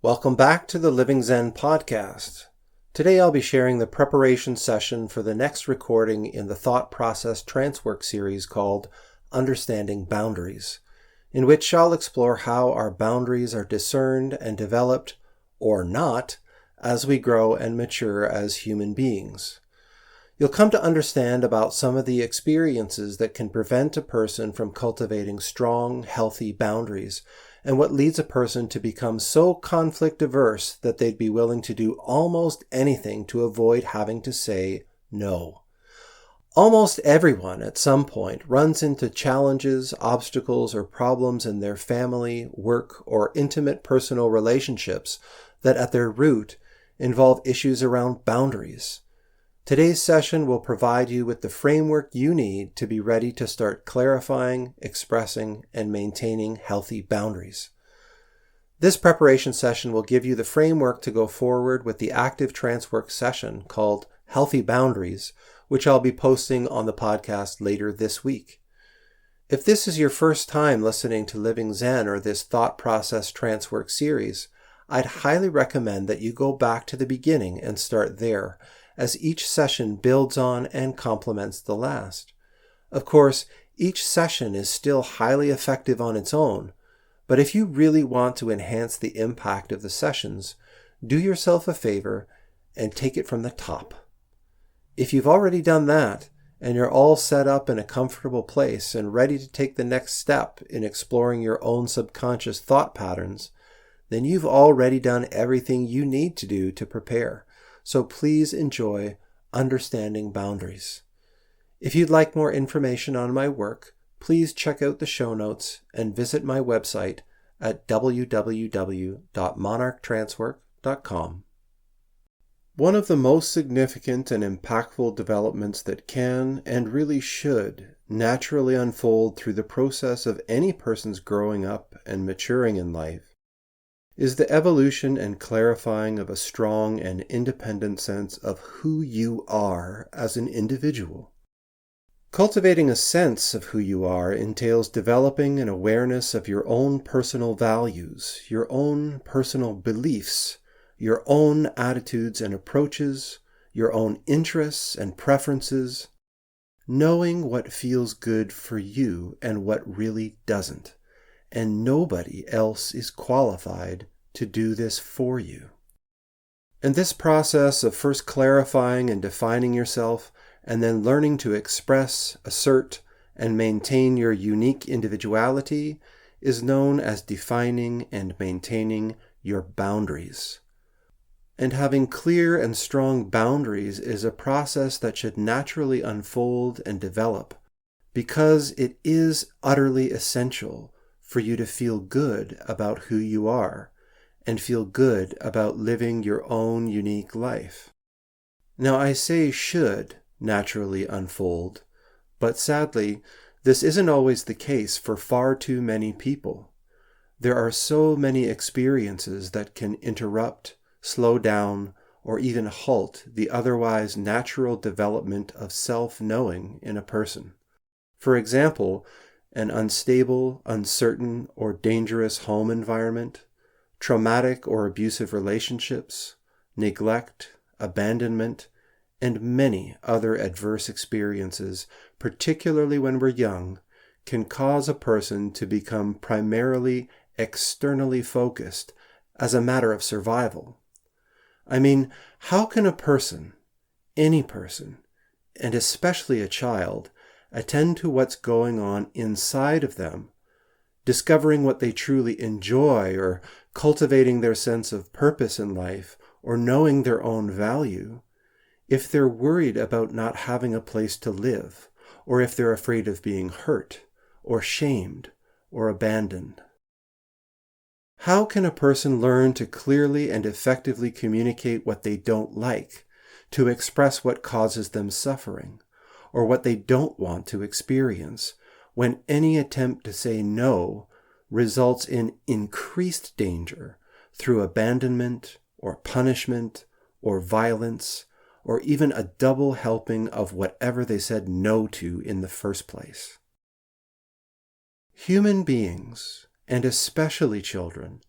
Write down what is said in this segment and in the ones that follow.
Welcome back to the Living Zen podcast. Today I'll be sharing the preparation session for the next recording in the Thought Process Trancework series called Understanding Boundaries, in which I'll explore how our boundaries are discerned and developed, or not, as we grow and mature as human beings. You'll come to understand about some of the experiences that can prevent a person from cultivating strong, healthy boundaries, and what leads a person to become so conflict-averse that they'd be willing to do almost anything to avoid having to say no. Almost everyone at some point runs into challenges, obstacles, or problems in their family, work, or intimate personal relationships that at their root involve issues around boundaries. Today's session will provide you with the framework you need to be ready to start clarifying, expressing, and maintaining healthy boundaries. This preparation session will give you the framework to go forward with the active Trancework session called Healthy Boundaries, which I'll be posting on the podcast later this week. If this is your first time listening to Living Zen or this Thought Process Trancework series, I'd highly recommend that you go back to the beginning and start there, as each session builds on and complements the last. Of course, each session is still highly effective on its own, but if you really want to enhance the impact of the sessions, do yourself a favor and take it from the top. If you've already done that, and you're all set up in a comfortable place and ready to take the next step in exploring your own subconscious thought patterns, then you've already done everything you need to do to prepare. So please enjoy understanding boundaries. If you'd like more information on my work, please check out the show notes and visit my website at www.monarchtrancework.com. One of the most significant and impactful developments that can, and really should, naturally unfold through the process of any person's growing up and maturing in life is the evolution and clarifying of a strong and independent sense of who you are as an individual. Cultivating a sense of who you are entails developing an awareness of your own personal values, your own personal beliefs, your own attitudes and approaches, your own interests and preferences, knowing what feels good for you and what really doesn't. And nobody else is qualified to do this for you. And this process of first clarifying and defining yourself, and then learning to express, assert, and maintain your unique individuality is known as defining and maintaining your boundaries. And having clear and strong boundaries is a process that should naturally unfold and develop, because it is utterly essential for you to feel good about who you are and feel good about living your own unique life. Now, I say should naturally unfold, but sadly, this isn't always the case for far too many people. There are so many experiences that can interrupt, slow down, or even halt the otherwise natural development of self-knowing in a person. For example, an unstable, uncertain, or dangerous home environment, traumatic or abusive relationships, neglect, abandonment, and many other adverse experiences, particularly when we're young, can cause a person to become primarily externally focused as a matter of survival. I mean, how can a person, any person, and especially a child, attend to what's going on inside of them, discovering what they truly enjoy, or cultivating their sense of purpose in life, or knowing their own value, if they're worried about not having a place to live, or if they're afraid of being hurt, or shamed, or abandoned? How can a person learn to clearly and effectively communicate what they don't like, to express what causes them suffering, or what they don't want to experience, when any attempt to say no results in increased danger through abandonment or punishment or violence, or even a double helping of whatever they said no to in the first place? Human beings, and especially children,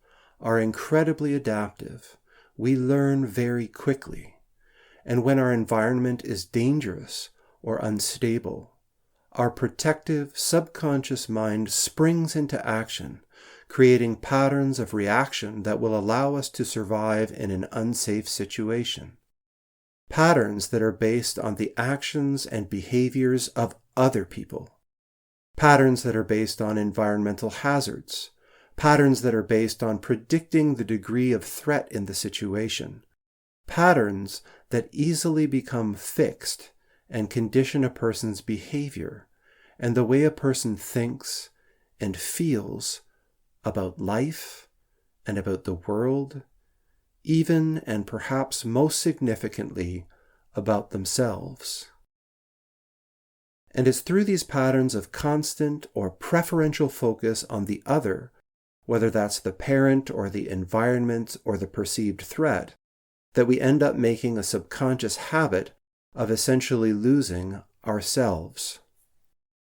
are incredibly adaptive. We learn very quickly. And when our environment is dangerous or unstable, our protective subconscious mind springs into action, creating patterns of reaction that will allow us to survive in an unsafe situation. Patterns that are based on the actions and behaviors of other people. Patterns that are based on environmental hazards. Patterns that are based on predicting the degree of threat in the situation. Patterns that easily become fixed and condition a person's behavior and the way a person thinks and feels about life and about the world, even and perhaps most significantly about themselves. And it's through these patterns of constant or preferential focus on the other, whether that's the parent or the environment or the perceived threat, that we end up making a subconscious habit of essentially losing ourselves.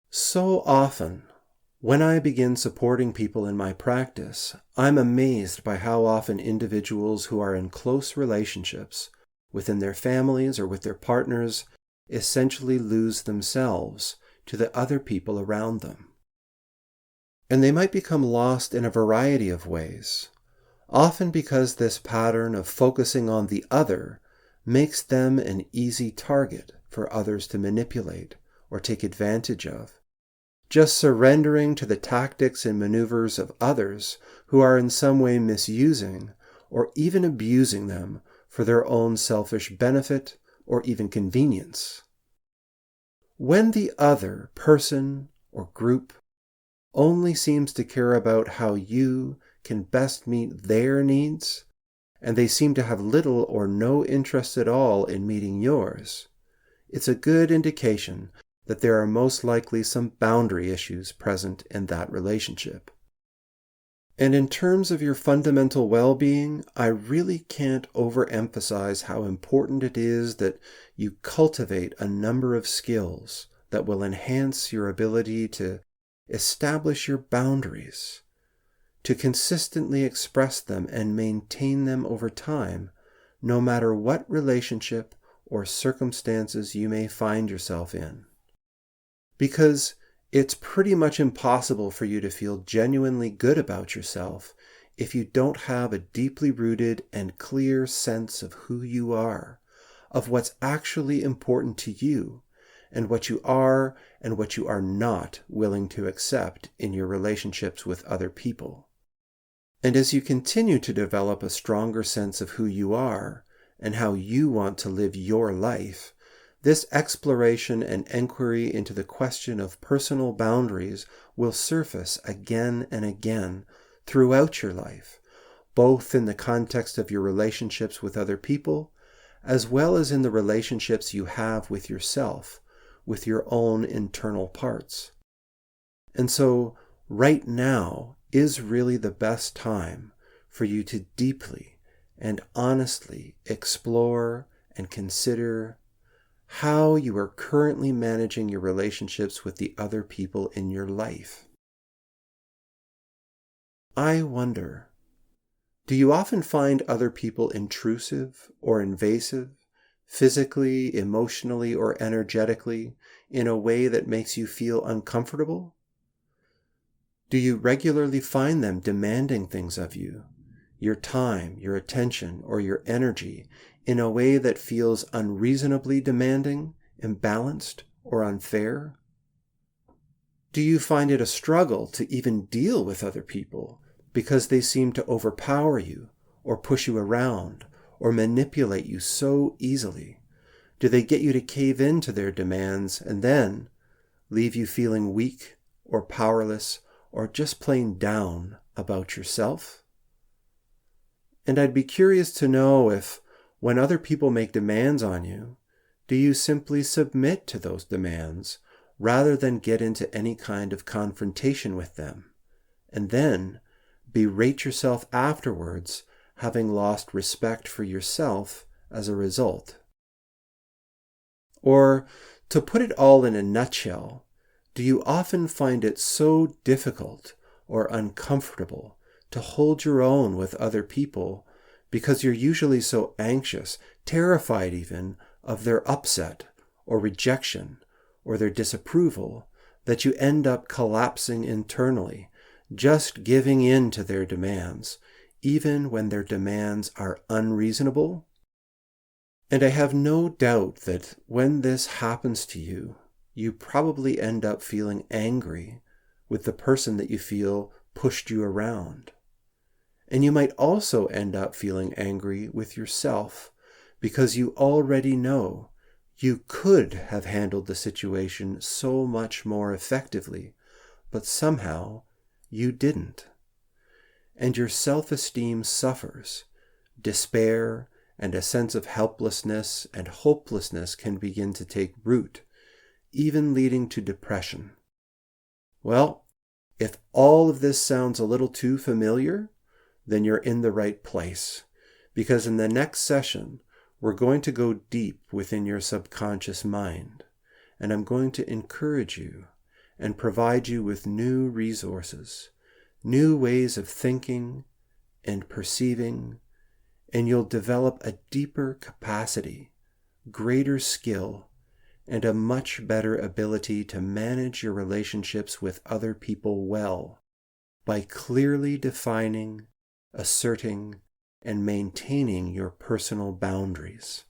So often, when I begin supporting people in my practice, I'm amazed by how often individuals who are in close relationships within their families or with their partners essentially lose themselves to the other people around them. And they might become lost in a variety of ways, often because this pattern of focusing on the other makes them an easy target for others to manipulate or take advantage of. Just surrendering to the tactics and maneuvers of others who are in some way misusing or even abusing them for their own selfish benefit or even convenience. When the other person or group only seems to care about how you can best meet their needs, and they seem to have little or no interest at all in meeting yours, it's a good indication that there are most likely some boundary issues present in that relationship. And in terms of your fundamental well-being, I really can't overemphasize how important it is that you cultivate a number of skills that will enhance your ability to establish your boundaries, to consistently express them and maintain them over time, no matter what relationship or circumstances you may find yourself in. Because it's pretty much impossible for you to feel genuinely good about yourself if you don't have a deeply rooted and clear sense of who you are, of what's actually important to you, and what you are and what you are not willing to accept in your relationships with other people. And as you continue to develop a stronger sense of who you are and how you want to live your life, this exploration and enquiry into the question of personal boundaries will surface again and again throughout your life, both in the context of your relationships with other people, as well as in the relationships you have with yourself, with your own internal parts. And so, right now is really the best time for you to deeply and honestly explore and consider how you are currently managing your relationships with the other people in your life. I wonder, do you often find other people intrusive or invasive, physically, emotionally, or energetically, in a way that makes you feel uncomfortable? Do you regularly find them demanding things of you, your time, your attention, or your energy, in a way that feels unreasonably demanding, imbalanced, or unfair? Do you find it a struggle to even deal with other people because they seem to overpower you, or push you around, or manipulate you so easily? Do they get you to cave in to their demands and then leave you feeling weak or powerless or just plain down about yourself? And I'd be curious to know if, when other people make demands on you, do you simply submit to those demands rather than get into any kind of confrontation with them, and then berate yourself afterwards, having lost respect for yourself as a result? Or, to put it all in a nutshell, do you often find it so difficult or uncomfortable to hold your own with other people because you're usually so anxious, terrified even, of their upset or rejection or their disapproval that you end up collapsing internally, just giving in to their demands, even when their demands are unreasonable? And I have no doubt that when this happens to you, you probably end up feeling angry with the person that you feel pushed you around. And you might also end up feeling angry with yourself because you already know you could have handled the situation so much more effectively, but somehow you didn't. And your self-esteem suffers. Despair and a sense of helplessness and hopelessness can begin to take root, even leading to depression. Well, if all of this sounds a little too familiar, then you're in the right place. Because in the next session, we're going to go deep within your subconscious mind, and I'm going to encourage you and provide you with new resources, new ways of thinking and perceiving, and you'll develop a deeper capacity, greater skill, and a much better ability to manage your relationships with other people well by clearly defining, asserting, and maintaining your personal boundaries.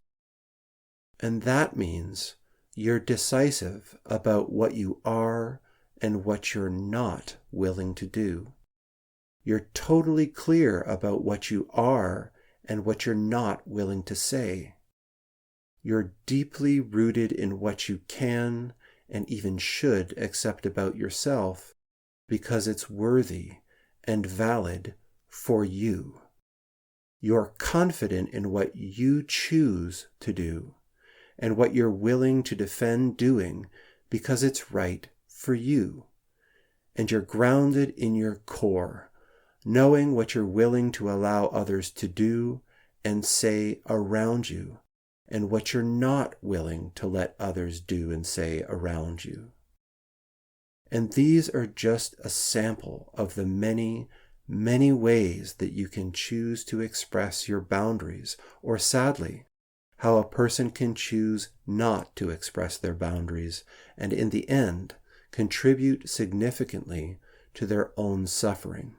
And that means you're decisive about what you are and what you're not willing to do. You're totally clear about what you are and what you're not willing to say. You're deeply rooted in what you can and even should accept about yourself because it's worthy and valid for you. You're confident in what you choose to do and what you're willing to defend doing because it's right for you. And you're grounded in your core, knowing what you're willing to allow others to do and say around you, and what you're not willing to let others do and say around you. And these are just a sample of the many, many ways that you can choose to express your boundaries, or sadly, how a person can choose not to express their boundaries, and in the end, contribute significantly to their own suffering.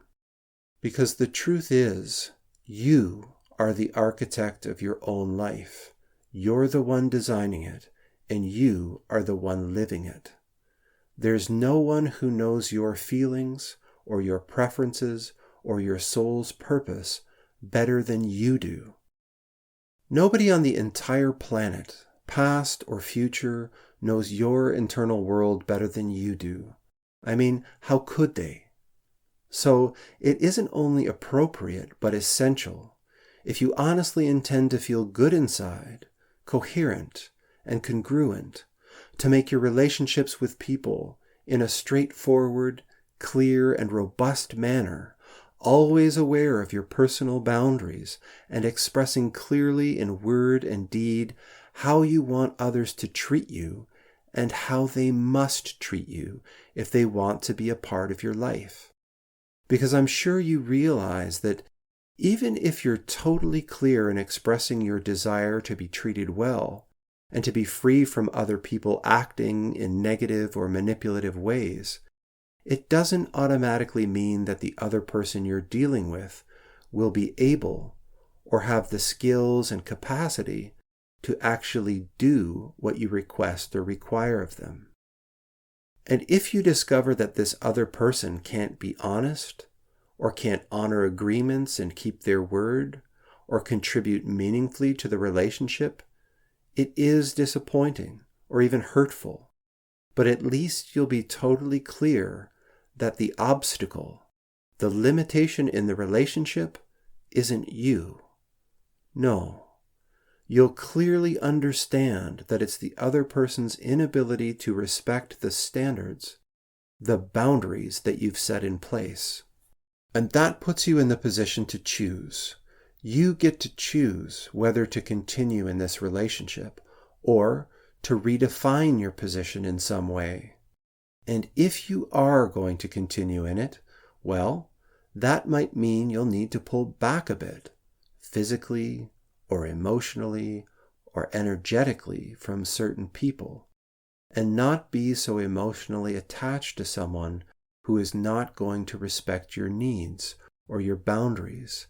Because the truth is, you are the architect of your own life. You're the one designing it, and you are the one living it. There's no one who knows your feelings, or your preferences, or your soul's purpose better than you do. Nobody on the entire planet, past or future, knows your internal world better than you do. I mean, how could they? So it isn't only appropriate, but essential, if you honestly intend to feel good inside, coherent, and congruent, to make your relationships with people in a straightforward, clear, and robust manner, always aware of your personal boundaries and expressing clearly in word and deed how you want others to treat you and how they must treat you if they want to be a part of your life. Because I'm sure you realize that even if you're totally clear in expressing your desire to be treated well and to be free from other people acting in negative or manipulative ways, it doesn't automatically mean that the other person you're dealing with will be able or have the skills and capacity to actually do what you request or require of them. And if you discover that this other person can't be honest, or can't honor agreements and keep their word, or contribute meaningfully to the relationship, it is disappointing or even hurtful. But at least you'll be totally clear that the obstacle, the limitation in the relationship, isn't you. No. You'll clearly understand that it's the other person's inability to respect the standards, the boundaries that you've set in place. And that puts you in the position to choose. You get to choose whether to continue in this relationship or to redefine your position in some way. And if you are going to continue in it, well, that might mean you'll need to pull back a bit, physically or emotionally or energetically from certain people, and not be so emotionally attached to someone who is not going to respect your needs or your boundaries.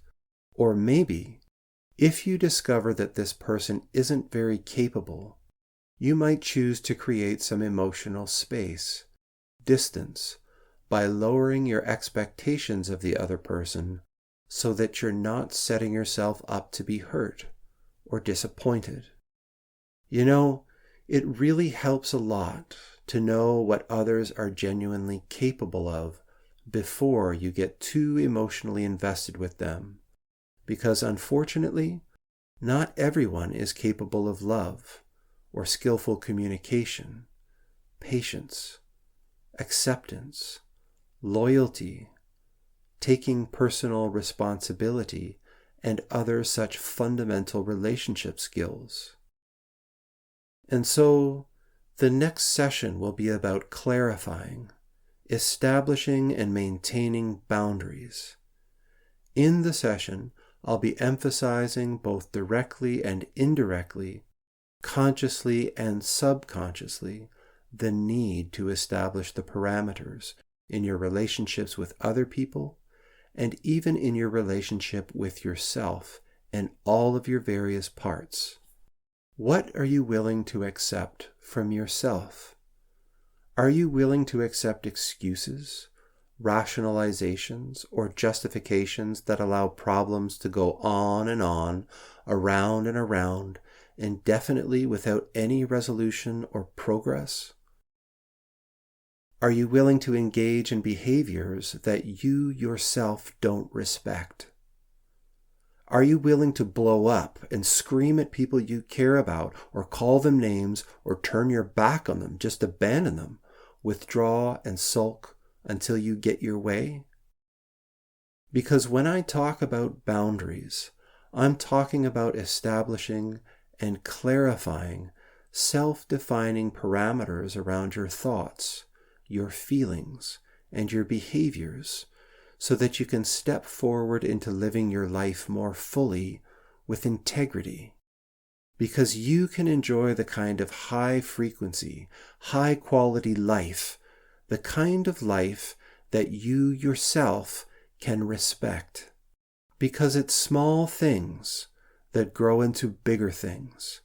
Or maybe, if you discover that this person isn't very capable, you might choose to create some emotional space, distance, by lowering your expectations of the other person so that you're not setting yourself up to be hurt or disappointed. You know, it really helps a lot to know what others are genuinely capable of before you get too emotionally invested with them, because unfortunately, not everyone is capable of love or skillful communication, patience, acceptance, loyalty, taking personal responsibility, and other such fundamental relationship skills. And so, the next session will be about clarifying, establishing, and maintaining boundaries. In the session, I'll be emphasizing both directly and indirectly, consciously and subconsciously, the need to establish the parameters in your relationships with other people, and even in your relationship with yourself and all of your various parts. What are you willing to accept from yourself? Are you willing to accept excuses, rationalizations, or justifications that allow problems to go on and on, around and around, indefinitely without any resolution or progress? Are you willing to engage in behaviors that you yourself don't respect? Are you willing to blow up and scream at people you care about, or call them names, or turn your back on them, just abandon them, withdraw and sulk until you get your way? Because when I talk about boundaries, I'm talking about establishing and clarifying self-defining parameters around your thoughts, your feelings, and your behaviors, so that you can step forward into living your life more fully with integrity. Because you can enjoy the kind of high-frequency, high-quality life, the kind of life that you yourself can respect. Because it's small things that grow into bigger things,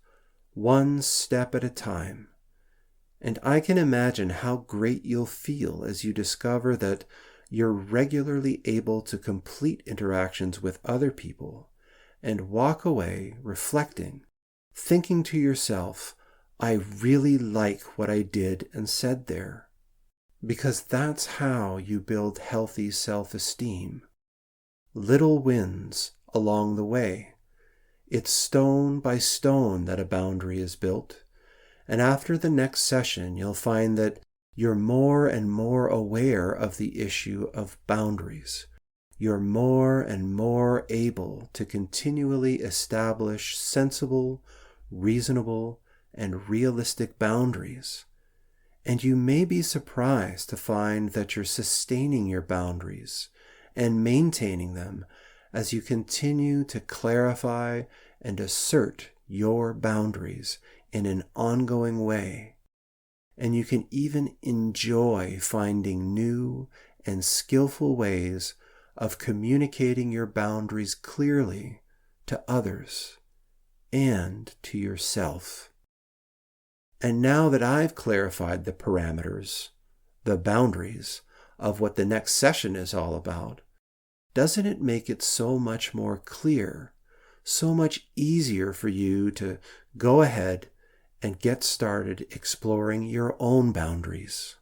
one step at a time. And I can imagine how great you'll feel as you discover that you're regularly able to complete interactions with other people and walk away reflecting, thinking to yourself, I really like what I did and said there. Because that's how you build healthy self-esteem. Little wins along the way. It's stone by stone that a boundary is built. And after the next session, you'll find that you're more and more aware of the issue of boundaries. You're more and more able to continually establish sensible, reasonable, and realistic boundaries. And you may be surprised to find that you're sustaining your boundaries and maintaining them as you continue to clarify and assert your boundaries in an ongoing way. And you can even enjoy finding new and skillful ways of communicating your boundaries clearly to others and to yourself. And now that I've clarified the parameters, the boundaries of what the next session is all about, doesn't it make it so much more clear, so much easier for you to go ahead and get started exploring your own boundaries?